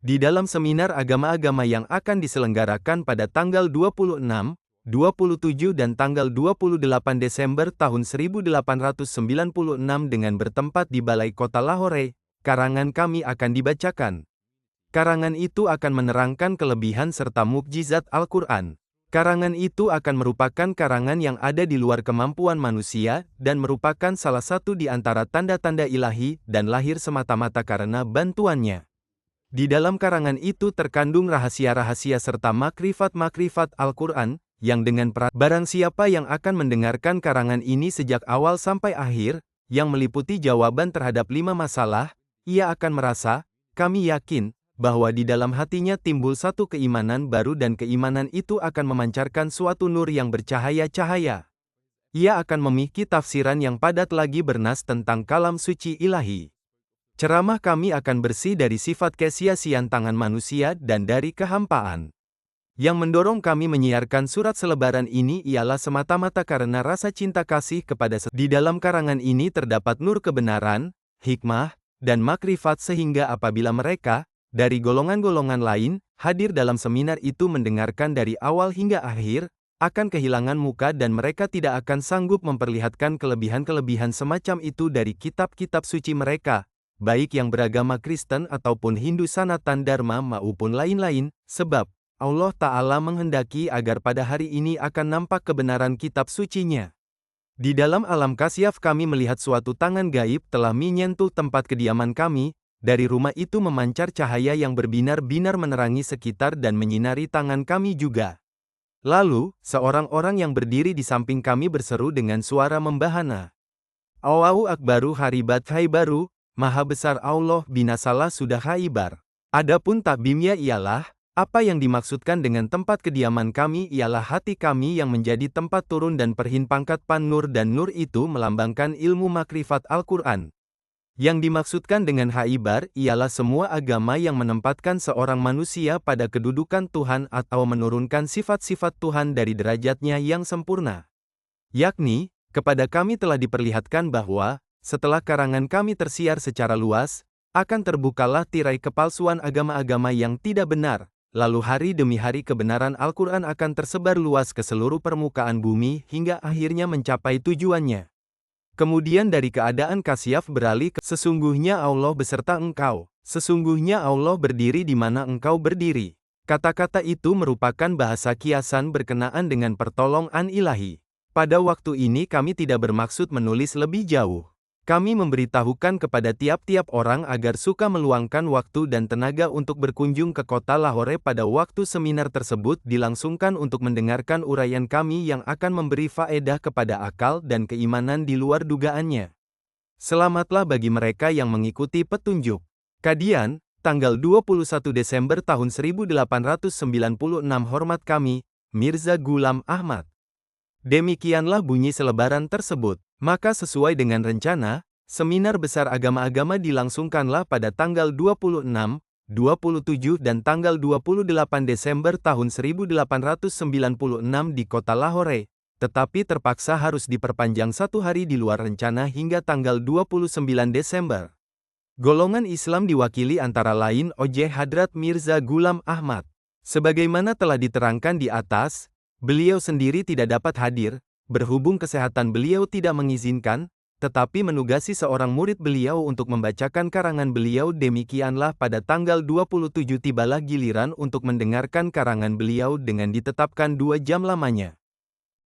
Di dalam seminar agama-agama yang akan diselenggarakan pada tanggal 26, 27 dan tanggal 28 Desember tahun 1896 dengan bertempat di Balai Kota Lahore, karangan kami akan dibacakan. Karangan itu akan menerangkan kelebihan serta mukjizat Al-Quran. Karangan itu akan merupakan karangan yang ada di luar kemampuan manusia, dan merupakan salah satu di antara tanda-tanda ilahi, dan lahir semata-mata karena bantuannya. Di dalam karangan itu terkandung rahasia-rahasia serta makrifat-makrifat Al-Quran, yang dengan barang siapa yang akan mendengarkan karangan ini sejak awal sampai akhir, yang meliputi jawaban terhadap 5 masalah, ia akan merasa, kami yakin, bahwa di dalam hatinya timbul satu keimanan baru dan keimanan itu akan memancarkan suatu nur yang bercahaya-cahaya. Ia akan memiliki tafsiran yang padat lagi bernas tentang kalam suci ilahi. Ceramah kami akan bersih dari sifat kesia-siaan tangan manusia dan dari kehampaan. Yang mendorong kami menyiarkan surat selebaran ini ialah semata-mata karena rasa cinta kasih kepada Di dalam karangan ini terdapat nur kebenaran, hikmah, dan makrifat sehingga apabila mereka, dari golongan-golongan lain, hadir dalam seminar itu mendengarkan dari awal hingga akhir, akan kehilangan muka dan mereka tidak akan sanggup memperlihatkan kelebihan-kelebihan semacam itu dari kitab-kitab suci mereka, baik yang beragama Kristen ataupun Hindu Sanatan Dharma maupun lain-lain, sebab Allah Ta'ala menghendaki agar pada hari ini akan nampak kebenaran kitab sucinya. Di dalam alam kasyaf kami melihat suatu tangan gaib telah menyentuh tempat kediaman kami, dari rumah itu memancar cahaya yang berbinar-binar menerangi sekitar dan menyinari tangan kami juga. Lalu, seorang orang yang berdiri di samping kami berseru dengan suara membahana. Allahu Akbaru haribat haibaru, Maha besar Allah binasalah sudah haibar. Adapun takbimnya ialah, apa yang dimaksudkan dengan tempat kediaman kami ialah hati kami yang menjadi tempat turun dan perhin pangkat pan nur dan nur itu melambangkan ilmu makrifat Al-Quran. Yang dimaksudkan dengan haibar ialah semua agama yang menempatkan seorang manusia pada kedudukan Tuhan atau menurunkan sifat-sifat Tuhan dari derajatnya yang sempurna. Yakni, kepada kami telah diperlihatkan bahwa, setelah karangan kami tersiar secara luas, akan terbukalah tirai kepalsuan agama-agama yang tidak benar, lalu hari demi hari kebenaran Al-Quran akan tersebar luas ke seluruh permukaan bumi hingga akhirnya mencapai tujuannya. Kemudian dari keadaan kasyaf beralih ke sesungguhnya Allah beserta engkau, sesungguhnya Allah berdiri di mana engkau berdiri. Kata-kata itu merupakan bahasa kiasan berkenaan dengan pertolongan ilahi. Pada waktu ini kami tidak bermaksud menulis lebih jauh. Kami memberitahukan kepada tiap-tiap orang agar suka meluangkan waktu dan tenaga untuk berkunjung ke kota Lahore pada waktu seminar tersebut dilangsungkan untuk mendengarkan uraian kami yang akan memberi faedah kepada akal dan keimanan di luar dugaannya. Selamatlah bagi mereka yang mengikuti petunjuk. Kadian, tanggal 21 Desember tahun 1896 hormat kami, Mirza Ghulam Ahmad. Demikianlah bunyi selebaran tersebut. Maka sesuai dengan rencana, seminar besar agama-agama dilangsungkanlah pada tanggal 26, 27 dan tanggal 28 Desember tahun 1896 di kota Lahore, tetapi terpaksa harus diperpanjang satu hari di luar rencana hingga tanggal 29 Desember. Golongan Islam diwakili antara lain oleh Hadrat Mirza Ghulam Ahmad. Sebagaimana telah diterangkan di atas, beliau sendiri tidak dapat hadir, berhubung kesehatan beliau tidak mengizinkan, tetapi menugasi seorang murid beliau untuk membacakan karangan beliau. Demikianlah pada tanggal 27 tibalah giliran untuk mendengarkan karangan beliau dengan ditetapkan 2 jam lamanya.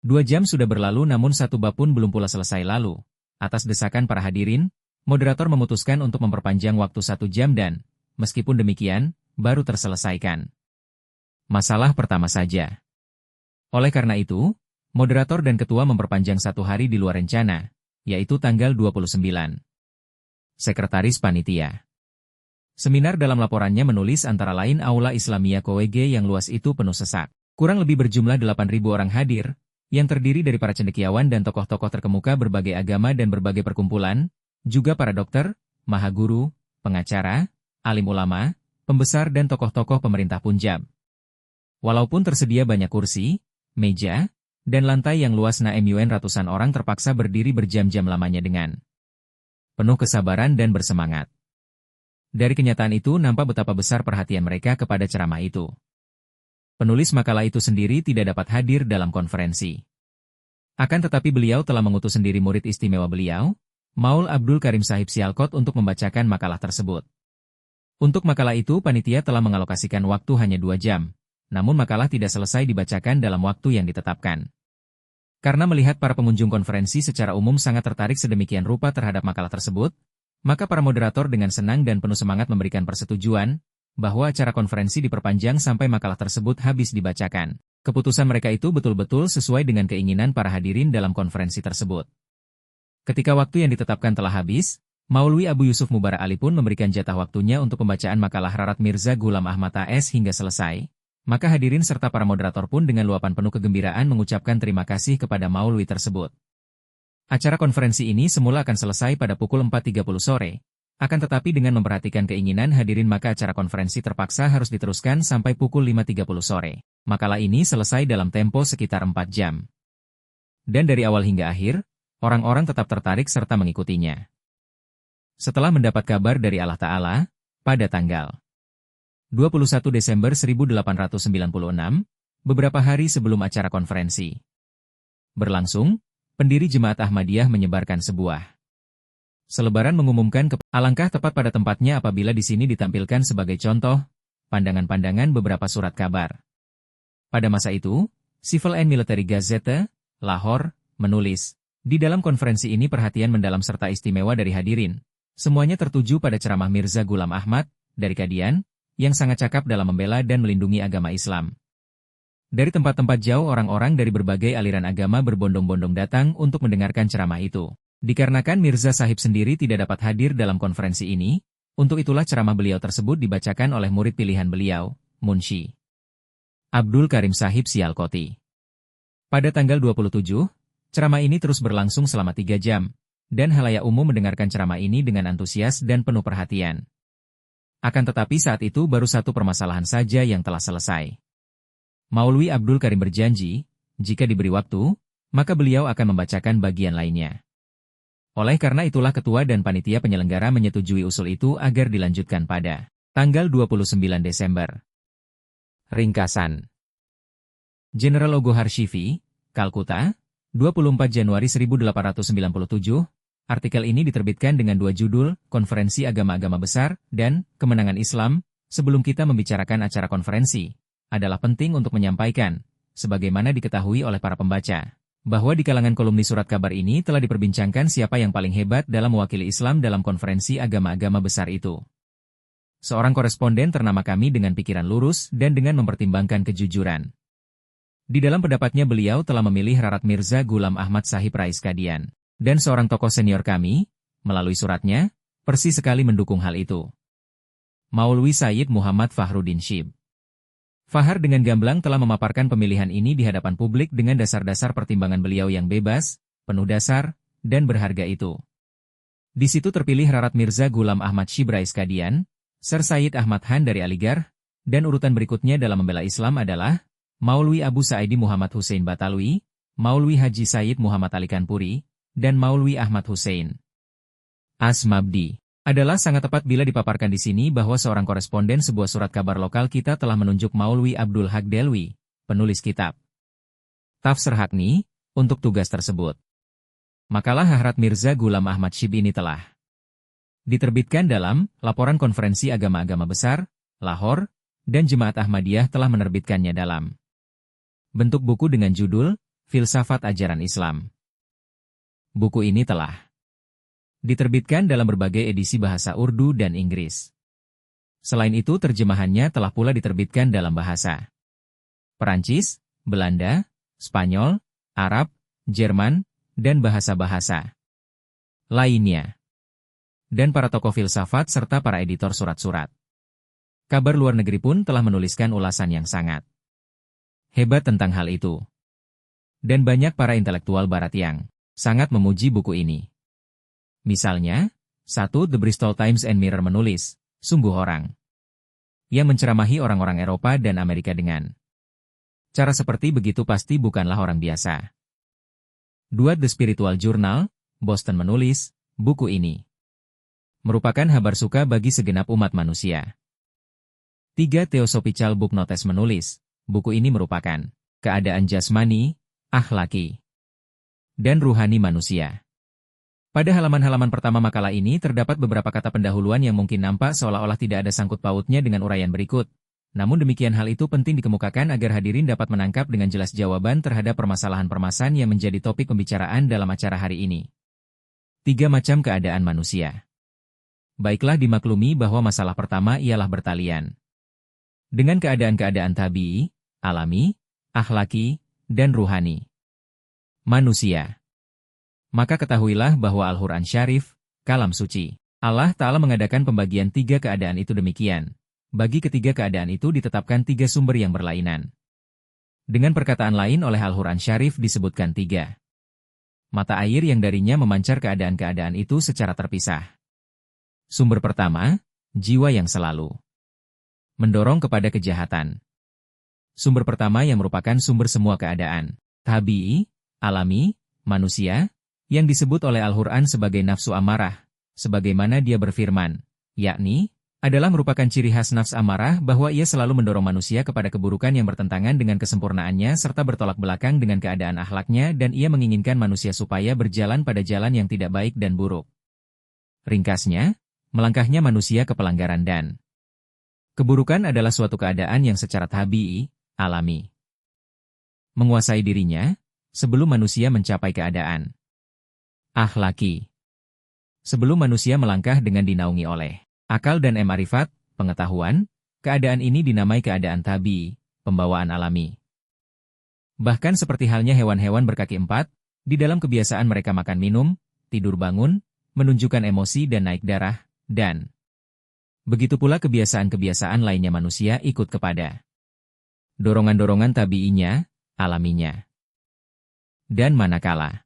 2 jam sudah berlalu namun satu bab pun belum pula selesai lalu. Atas desakan para hadirin, moderator memutuskan untuk memperpanjang waktu 1 jam dan, meskipun demikian, baru terselesaikan masalah pertama saja. Oleh karena itu, moderator dan ketua memperpanjang 1 hari di luar rencana, yaitu tanggal 29. Sekretaris Panitia. Seminar dalam laporannya menulis antara lain Aula Islamiyah KWG yang luas itu penuh sesak. Kurang lebih berjumlah 8.000 orang hadir, yang terdiri dari para cendekiawan dan tokoh-tokoh terkemuka berbagai agama dan berbagai perkumpulan, juga para dokter, mahaguru, pengacara, alim ulama, pembesar dan tokoh-tokoh pemerintah Punjab. Walaupun tersedia banyak kursi, meja, dan lantai yang luas namun ratusan orang terpaksa berdiri berjam-jam lamanya dengan penuh kesabaran dan bersemangat. Dari kenyataan itu nampak betapa besar perhatian mereka kepada ceramah itu. Penulis makalah itu sendiri tidak dapat hadir dalam konferensi. Akan tetapi beliau telah mengutus sendiri murid istimewa beliau, Maul Abdul Karim Sahib Sialkot untuk membacakan makalah tersebut. Untuk makalah itu panitia telah mengalokasikan waktu hanya 2 jam, namun makalah tidak selesai dibacakan dalam waktu yang ditetapkan. Karena melihat para pengunjung konferensi secara umum sangat tertarik sedemikian rupa terhadap makalah tersebut, maka para moderator dengan senang dan penuh semangat memberikan persetujuan bahwa acara konferensi diperpanjang sampai makalah tersebut habis dibacakan. Keputusan mereka itu betul-betul sesuai dengan keinginan para hadirin dalam konferensi tersebut. Ketika waktu yang ditetapkan telah habis, Maulwi Abu Yusuf Mubarak Ali pun memberikan jatah waktunya untuk pembacaan makalah Rarat Mirza Ghulam Ahmad AS hingga selesai. Maka hadirin serta para moderator pun dengan luapan penuh kegembiraan mengucapkan terima kasih kepada Maulwi tersebut. Acara konferensi ini semula akan selesai pada pukul 4.30 sore, akan tetapi dengan memperhatikan keinginan hadirin maka acara konferensi terpaksa harus diteruskan sampai pukul 5.30 sore. Makalah ini selesai dalam tempo sekitar 4 jam. Dan dari awal hingga akhir, orang-orang tetap tertarik serta mengikutinya. Setelah mendapat kabar dari Allah Ta'ala, pada tanggal 21 Desember 1896, beberapa hari sebelum acara konferensi berlangsung, pendiri Jemaat Ahmadiyah menyebarkan sebuah selebaran mengumumkan alangkah tepat pada tempatnya apabila di sini ditampilkan sebagai contoh, pandangan-pandangan beberapa surat kabar. Pada masa itu, Civil and Military Gazette, Lahore, menulis, di dalam konferensi ini perhatian mendalam serta istimewa dari hadirin. Semuanya tertuju pada ceramah Mirza Ghulam Ahmad, dari Kadian, yang sangat cakap dalam membela dan melindungi agama Islam. Dari tempat-tempat jauh orang-orang dari berbagai aliran agama berbondong-bondong datang untuk mendengarkan ceramah itu. Dikarenakan Mirza Sahib sendiri tidak dapat hadir dalam konferensi ini, untuk itulah ceramah beliau tersebut dibacakan oleh murid pilihan beliau, Munshi Abdul Karim Sahib Sialkoti. Pada tanggal 27, ceramah ini terus berlangsung selama 3 jam, dan halayak umum mendengarkan ceramah ini dengan antusias dan penuh perhatian. Akan tetapi saat itu baru satu permasalahan saja yang telah selesai. Maulwi Abdul Karim berjanji, jika diberi waktu, maka beliau akan membacakan bagian lainnya. Oleh karena itulah ketua dan panitia penyelenggara menyetujui usul itu agar dilanjutkan pada tanggal 29 Desember. Ringkasan. General Ogo Harshivi, Kalkuta, 24 Januari 1897, artikel ini diterbitkan dengan 2 judul, Konferensi Agama-Agama Besar, dan Kemenangan Islam. Sebelum kita membicarakan acara konferensi, adalah penting untuk menyampaikan, sebagaimana diketahui oleh para pembaca, bahwa di kalangan kolumnis surat kabar ini telah diperbincangkan siapa yang paling hebat dalam mewakili Islam dalam konferensi agama-agama besar itu. Seorang koresponden ternama kami dengan pikiran lurus dan dengan mempertimbangkan kejujuran. Di dalam pendapatnya beliau telah memilih Rarat Mirza Ghulam Ahmad Sahib Rais Kadian, dan seorang tokoh senior kami, melalui suratnya, persis sekali mendukung hal itu. Maulwi Sayyid Muhammad Fakhruddin Shib. Fahar dengan gamblang telah memaparkan pemilihan ini di hadapan publik dengan dasar-dasar pertimbangan beliau yang bebas, penuh dasar, dan berharga itu. Di situ terpilih Rarat Mirza Ghulam Ahmad Shib Rais Kadian, Sir Sayyid Ahmad Han dari Aligarh, dan urutan berikutnya dalam membela Islam adalah Maulwi Abu Sa'idi Muhammad Hussein Batalwi, Maulwi Haji Sayyid Muhammad Ali Kanpuri, dan Maulwi Ahmad Hussein Asmabdi. Adalah sangat tepat bila dipaparkan di sini bahwa seorang koresponden sebuah surat kabar lokal kita telah menunjuk Maulwi Abdul Haq Delwi, penulis kitab Tafsir Hakni, untuk tugas tersebut. Makalah Rarat Mirza Ghulam Ahmad Shib ini telah diterbitkan dalam Laporan Konferensi Agama-Agama Besar, Lahore, dan Jemaat Ahmadiyah telah menerbitkannya dalam bentuk buku dengan judul Filsafat Ajaran Islam. Buku ini telah diterbitkan dalam berbagai edisi bahasa Urdu dan Inggris. Selain itu terjemahannya telah pula diterbitkan dalam bahasa Perancis, Belanda, Spanyol, Arab, Jerman, dan bahasa-bahasa lainnya. Dan para tokoh filsafat serta para editor surat-surat kabar luar negeri pun telah menuliskan ulasan yang sangat hebat tentang hal itu. Dan banyak para intelektual barat yang sangat memuji buku ini. Misalnya, 1. The Bristol Times and Mirror menulis, sungguh orang yang menceramahi orang-orang Eropa dan Amerika dengan cara seperti begitu pasti bukanlah orang biasa. 2. The Spiritual Journal, Boston menulis, buku ini merupakan kabar suka bagi segenap umat manusia. 3. Theosophical Book Notes menulis, buku ini merupakan keadaan jasmani, akhlaki, dan ruhani manusia. Pada halaman-halaman pertama makalah ini terdapat beberapa kata pendahuluan yang mungkin nampak seolah-olah tidak ada sangkut pautnya dengan uraian berikut. Namun demikian hal itu penting dikemukakan agar hadirin dapat menangkap dengan jelas jawaban terhadap permasalahan-permasalahan yang menjadi topik pembicaraan dalam acara hari ini. 3 macam keadaan manusia. Baiklah dimaklumi bahwa masalah pertama ialah bertalian dengan keadaan-keadaan tabii, alami, akhlaki, dan ruhani manusia. Maka ketahuilah bahwa Al-Quran Syarif, kalam suci, Allah Ta'ala mengadakan pembagian 3 keadaan itu demikian. Bagi ketiga keadaan itu ditetapkan 3 sumber yang berlainan. Dengan perkataan lain oleh Al-Quran Syarif disebutkan 3 mata air yang darinya memancar keadaan-keadaan itu secara terpisah. Sumber pertama, jiwa yang selalu mendorong kepada kejahatan. Sumber pertama yang merupakan sumber semua keadaan tabii, alami, manusia, yang disebut oleh Al-Quran sebagai nafsu amarah, sebagaimana dia berfirman, yakni, adalah merupakan ciri khas nafs amarah bahwa ia selalu mendorong manusia kepada keburukan yang bertentangan dengan kesempurnaannya serta bertolak belakang dengan keadaan akhlaknya dan ia menginginkan manusia supaya berjalan pada jalan yang tidak baik dan buruk. Ringkasnya, melangkahnya manusia ke pelanggaran dan keburukan adalah suatu keadaan yang secara tabii, alami, menguasai dirinya, sebelum manusia mencapai keadaan akhlaki. Sebelum manusia melangkah dengan dinaungi oleh akal dan ma'rifat, pengetahuan, keadaan ini dinamai keadaan tabii, pembawaan alami. Bahkan seperti halnya hewan-hewan berkaki 4, di dalam kebiasaan mereka makan minum, tidur bangun, menunjukkan emosi dan naik darah, dan begitu pula kebiasaan-kebiasaan lainnya manusia ikut kepada dorongan-dorongan tabiinya, alaminya. Dan manakala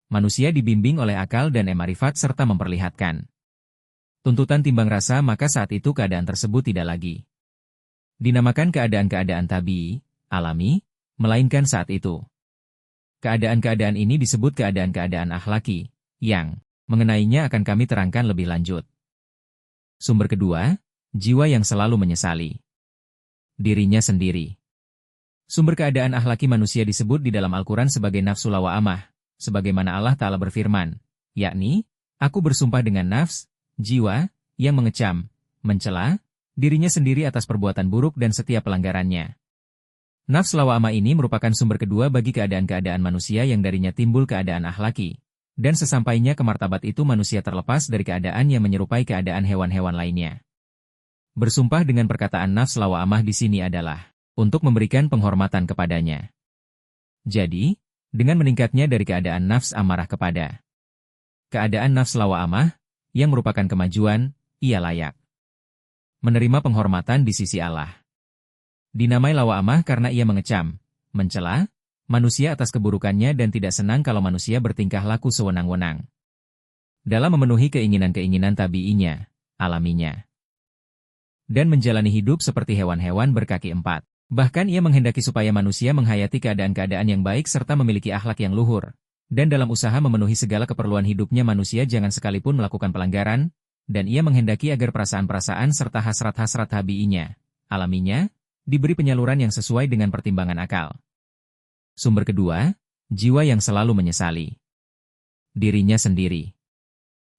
manusia dibimbing oleh akal dan ma'rifat serta memperlihatkan tuntutan timbang rasa, maka saat itu keadaan tersebut tidak lagi dinamakan keadaan-keadaan tabii, alami, melainkan saat itu keadaan-keadaan ini disebut keadaan-keadaan akhlaki, yang mengenainya akan kami terangkan lebih lanjut. Sumber kedua, jiwa yang selalu menyesali dirinya sendiri. Sumber keadaan akhlaki manusia disebut di dalam Al-Quran sebagai nafsu lawa'amah, sebagaimana Allah Ta'ala berfirman, yakni, aku bersumpah dengan nafs, jiwa, yang mengecam, mencela, dirinya sendiri atas perbuatan buruk dan setiap pelanggarannya. Nafs lawa'amah ini merupakan sumber kedua bagi keadaan-keadaan manusia yang darinya timbul keadaan akhlaki. Dan sesampainya ke martabat itu manusia terlepas dari keadaan yang menyerupai keadaan hewan-hewan lainnya. Bersumpah dengan perkataan nafs lawa'amah di sini adalah untuk memberikan penghormatan kepadanya. Jadi, dengan meningkatnya dari keadaan nafs amarah kepada keadaan nafs lawa'amah, yang merupakan kemajuan, ia layak menerima penghormatan di sisi Allah. Dinamai lawa'amah karena ia mengecam, mencela, manusia atas keburukannya dan tidak senang kalau manusia bertingkah laku sewenang-wenang dalam memenuhi keinginan-keinginan tabiinya, alaminya, dan menjalani hidup seperti hewan-hewan berkaki 4. Bahkan ia menghendaki supaya manusia menghayati keadaan-keadaan yang baik serta memiliki akhlak yang luhur. Dan dalam usaha memenuhi segala keperluan hidupnya manusia jangan sekalipun melakukan pelanggaran, dan ia menghendaki agar perasaan-perasaan serta hasrat-hasrat tabiinya, alaminya, diberi penyaluran yang sesuai dengan pertimbangan akal. Sumber kedua, jiwa yang selalu menyesali dirinya sendiri.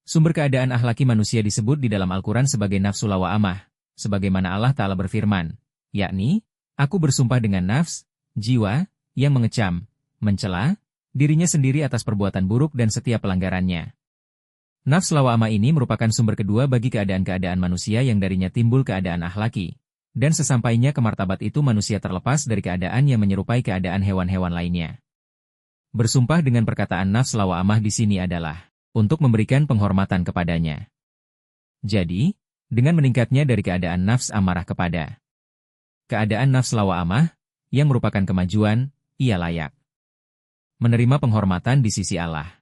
Sumber keadaan akhlaki manusia disebut di dalam Al-Quran sebagai nafsu lawa'amah, sebagaimana Allah Ta'ala berfirman, yakni, aku bersumpah dengan nafs, jiwa, yang mengecam, mencela, dirinya sendiri atas perbuatan buruk dan setiap pelanggarannya. Nafs lawa'amah ini merupakan sumber kedua bagi keadaan-keadaan manusia yang darinya timbul keadaan akhlaki. Dan sesampainya ke martabat itu manusia terlepas dari keadaan yang menyerupai keadaan hewan-hewan lainnya. Bersumpah dengan perkataan nafs lawa'amah di sini adalah untuk memberikan penghormatan kepadanya. Jadi, dengan meningkatnya dari keadaan nafs amarah kepada keadaan nafs lawa'amah, yang merupakan kemajuan, ia layak menerima penghormatan di sisi Allah.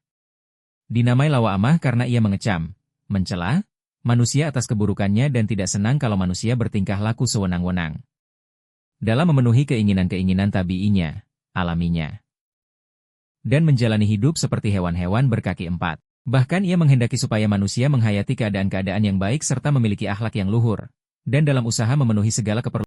Dinamai lawa'amah karena ia mengecam, mencela, manusia atas keburukannya dan tidak senang kalau manusia bertingkah laku sewenang-wenang dalam memenuhi keinginan-keinginan tabiinya, alaminya, dan menjalani hidup seperti hewan-hewan berkaki 4. Bahkan ia menghendaki supaya manusia menghayati keadaan-keadaan yang baik serta memiliki akhlak yang luhur. Dan dalam usaha memenuhi segala keperluan